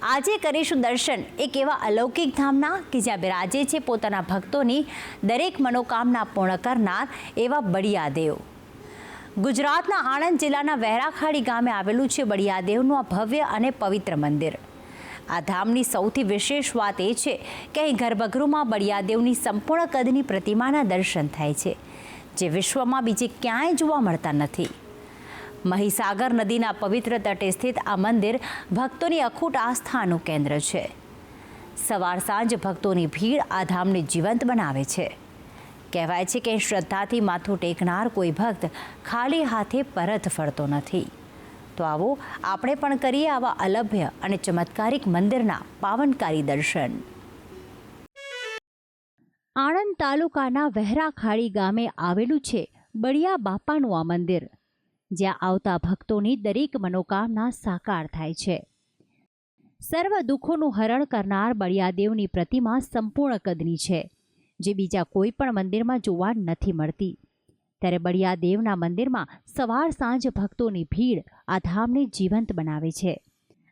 આજે કરીશું દર્શન એક એવા અલૌકિક ધામના કે જ્યાં બિરાજે છે પોતાના ભક્તોની દરેક મનોકામના પૂર્ણ કરનાર એવા બળિયાદેવ। ગુજરાતના આણંદ જિલ્લાના વહેરાખાડી ગામે આવેલું છે બળિયાદેવનું આ ભવ્ય અને પવિત્ર મંદિર। આ ધામની સૌથી વિશેષ વાત એ છે કે અહીં ગર્ભગૃહમાં બળિયાદેવની સંપૂર્ણ કદની પ્રતિમાના દર્શન થાય છે, જે વિશ્વમાં બીજે ક્યાંય જોવા મળતા નથી। મહીસાગર નદીના પવિત્ર તટે સ્થિત આ મંદિર ભક્તોની અખૂટ આસ્થાનું કેન્દ્ર છે। સવાર સાંજ ભક્તોની ભીડ આ ધામને જીવંત બનાવે છે। કહેવાય છે કે શ્રદ્ધાથી માથું ટેકનાર કોઈ ભક્ત ખાલી હાથે પરત ફરતો નથી। તો આવો આપણે પણ કરીએ આવા અલભ્ય અને ચમત્કારિક મંદિરના પાવનકારી દર્શન। આણંદ તાલુકાના વહેરાખાડી ગામે આવેલું છે બળિયા બાપાનું આ મંદિર, જ્યાં આવતા ભક્તોની દરેક મનોકામના સાકાર થાય છે। સર્વ દુઃખોનું હરણ કરનાર બળિયાદેવની પ્રતિમા સંપૂર્ણ કદની છે, જે બીજા કોઈ પણ મંદિરમાં જોવા નથી મળતી। ત્યારે બળિયાદેવના મંદિરમાં સવાર સાંજ ભક્તોની ભીડ આ ધામને જીવંત બનાવે છે।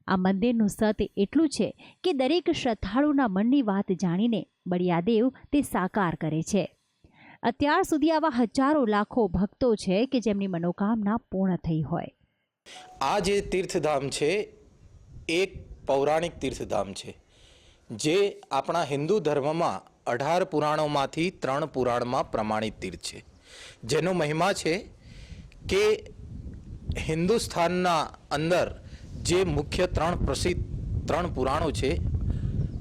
આ મંદિરનું સત્ય એટલું છે કે દરેક શ્રદ્ધાળુના મનની વાત જાણીને બળિયાદેવ તે સાકાર કરે છે। અત્યાર સુધી આવા હજારો લાખો ભક્તો છે કે જેમની મનોકામના પૂર્ણ થઈ હોય। આ જે તીર્થધામ છે એક પૌરાણિક તીર્થધામ છે, જે આપણા હિન્દુ ધર્મમાં 18 પુરાણોમાંથી 3 પુરાણમાં પ્રમાણિત તીર્થ છે, જેનો મહિમા છે કે હિન્દુસ્તાનના અંદર જે મુખ્ય 3 પ્રસિદ્ધ 3 પુરાણો છે,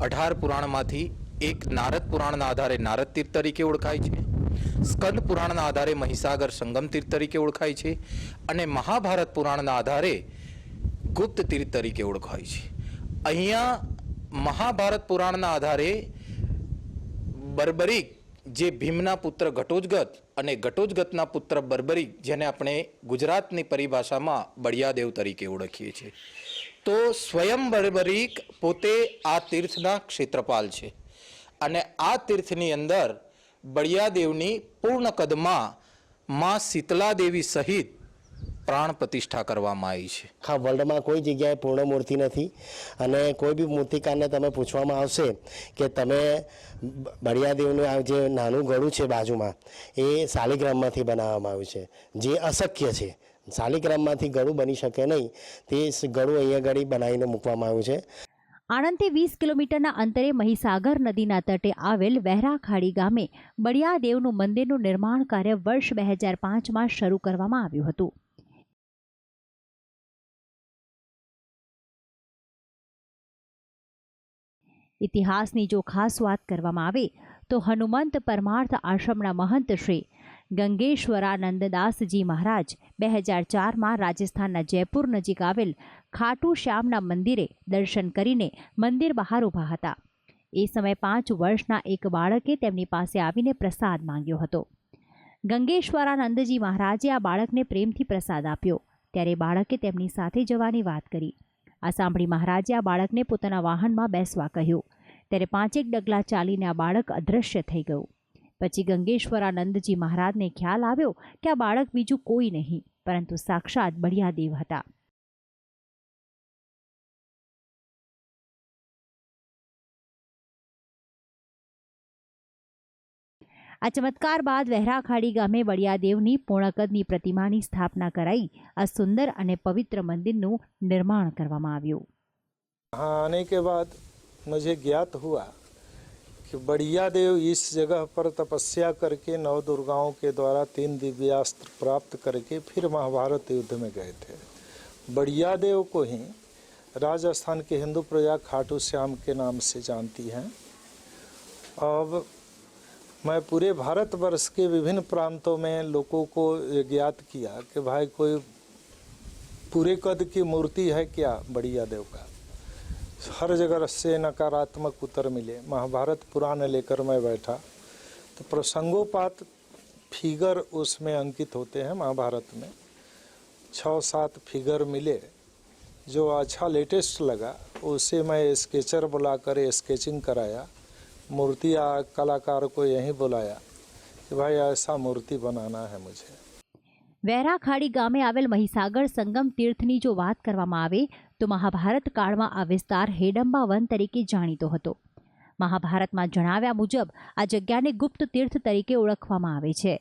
18 પુરાણમાંથી એક નારદ પુરાણના આધારે નારદ તીર્થ તરીકે ઓળખાય છે, સ્કંદ પુરાણના આધારે મહીસાગર સંગમ તીર્થ તરીકે ઓળખાય છે, અને મહાભારત પુરાણના આધારે ગુપ્ત તીર્થ તરીકે ઓળખાય છે। અહીંયા મહાભારત પુરાણના આધારે બર્બરીક જે ભીમના પુત્ર ઘટોત્કચ અને ઘટોત્કચના પુત્ર બર્બરીક, જેને આપણે ગુજરાતની પરિભાષામાં બળિયાદેવ તરીકે ઓળખીએ છીએ, તો સ્વયં બર્બરીક પોતે આ તીર્થના ક્ષેત્રપાલ છે, અને આ તીર્થની અંદર બળિયાદેવની પૂર્ણ કદમાં માં શીતલા દેવી સહિત પ્રાણ પ્રતિષ્ઠા કરવામાં આવી છે। હા, વર્લ્ડમાં કોઈ જગ્યાએ પૂર્ણ મૂર્તિ નથી, અને કોઈ બી મૂર્તિકારને તમે પૂછવામાં આવશે કે તમે બળિયાદેવનું આ જે નાનું ગળું છે બાજુમાં, એ શાલિગ્રામમાંથી બનાવવામાં આવ્યું છે, જે અશક્ય છે। શાલિગ્રામમાંથી ગળું બની શકે નહીં, તે ગળું અહીંયા ગળી બનાવીને મૂકવામાં આવ્યું છે। આણંદથી 20 કિલોમીટરના અંતરે મહીસાગર નદીના તટે આવેલ વહેરાખાડી ગામે બળિયાદેવનું મંદિરનું નિર્માણ કાર્ય વર્ષ 2005માં શરૂ કરવામાં આવ્યું હતું। ઇતિહાસની જો ખાસ વાત કરવામાં આવે તો હનુમંત પરમાર્થ આશ્રમના મહંત શ્રી ગંગેશ્વરાનંદદાસજી મહારાજ 2004માં રાજસ્થાનના જયપુર નજીક આવેલ ખાટુ શ્યામના મંદિરે દર્શન કરીને મંદિર બહાર ઊભા હતા। એ સમયે 5 વર્ષના એક બાળકે તેમની પાસે આવીને પ્રસાદ માંગ્યો હતો। ગંગેશ્વરાનંદજી મહારાજે આ બાળકને પ્રેમથી પ્રસાદ આપ્યો, ત્યારે બાળકે તેમની સાથે જવાની વાત કરી। આ સાંભળી મહારાજે આ બાળકને પોતાના વાહનમાં બેસવા કહ્યું, ત્યારે 5 ડગલા ચાલીને આ બાળક અદૃશ્ય થઈ ગયું। પછી ગંગેશ્વરાનંદજી મહારાજને ખ્યાલ આવ્યો કે આ બાળક બીજું કોઈ નહીં પરંતુ સાક્ષાત બળિયાદેવ હતા। આ ચમત્કાર બાદ વહેરાખાડી ગામે બળિયાદેવની પૂર્ણકદની પ્રતિમાની સ્થાપના કરાઈ આ સુંદર અને પવિત્ર મંદિરનું નિર્માણ કરવામાં આવ્યું। आने के बाद मुझे ज्ञात हुआ कि बड़ियादेव इस जगह पर तपस्या करके 9 दुर्गाओं के द्वारा 3 दिव्यास्त्र प्राप्त करके फिर महाभारत युद्ध में गए थे। बड़ियादेव को ही राजस्थान के हिंदू प्रजा खाटू श्याम के नाम से जानती हैं। अब मैं पूरे भारतवर्ष के विभिन्न प्रांतों में लोगों को ज्ञात किया कि भाई कोई पूरे कद की मूर्ति है क्या बड़ियादेव का। हर जगह से नकारात्मक उत्तर मिले। महाभारत पुराण लेकर मैं बैठा तो प्रसंगोपात फिगर उसमें अंकित होते हैं। महाभारत में 6-7 फिगर मिले, जो अच्छा लेटेस्ट लगा, उसे मैं स्केचर बुलाकर स्केचिंग कराया। मूर्ति कलाकार को यहीं बुलाया कि भाई ऐसा मूर्ति बनाना है मुझे। વેરા ખાડી ગામે આવેલ મહીસાગર સંગમ તીર્થની જો વાત કરવામાં આવે તો મહાભારત કાળમાં આ વિસ્તાર હેડંબા વન તરીકે જાણીતો હતો. મહાભારતમાં જણાવ્યા મુજબ આ જગ્યાને ગુપ્ત તીર્થ તરીકે ઓળખવામાં આવે છે.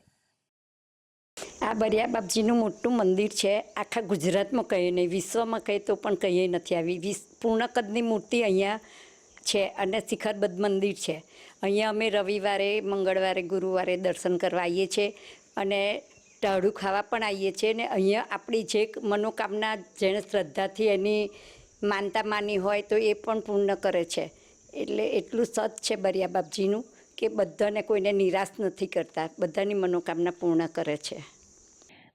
આ બરિયા બાપજીનું મોટું મંદિર છે. આખા ગુજરાતમાં કહીએ નહીં, વિશ્વમાં કહીએ તો પણ કહીએ નથી આવી. પૂર્ણ કદની મૂર્તિ અહીંયા છે અને શિખરબદ્ધ મંદિર છે. અહીંયા અમે રવિવારે, મંગળવારે, ગુરુવારે દર્શન કરવા આવીએ છીએ અને ટાળું ખાવા પણ આવીએ છીએ. ને અહીંયા આપણી જે મનોકામના જેણે શ્રદ્ધાથી એની માનતા માની હોય તો એ પણ પૂર્ણ કરે છે. એટલે એટલું સત છે બરિયા બાપજીનું કે બધાને કોઈને નિરાશ નથી કરતા, બધાની મનોકામના પૂર્ણ કરે છે.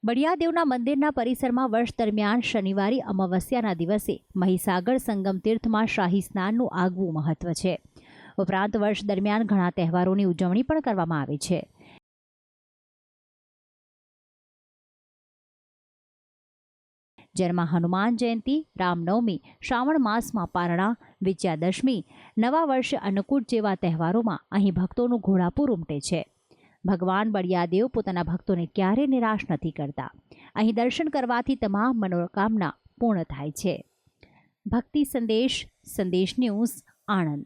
બળિયાદેવના મંદિરના પરિસરમાં વર્ષ દરમિયાન શનિવારે અમાવસ્યાના દિવસે મહીસાગર સંગમ તીર્થમાં શાહી સ્નાનનું આગવું મહત્વ છે. ઉપરાંત વર્ષ દરમિયાન ઘણા તહેવારોની ઉજવણી પણ કરવામાં આવે છે. જેમાં હનુમાન જયંતિ, રામનવમી, શ્રાવણ માસમાં પારણા, વિજયાદશમી, નવા વર્ષે અન્નકૂટ જેવા તહેવારોમાં અહીં ભક્તોનું ઘોડાપૂર ઉમટે છે. ભગવાન બળિયાદેવ પોતાના ભક્તોને ક્યારેય નિરાશ નથી કરતા. અહીં દર્શન કરવાથી તમામ મનોકામના પૂર્ણ થાય છે. ભક્તિ સંદેશ, સંદેશ ન્યૂઝ, આણંદ.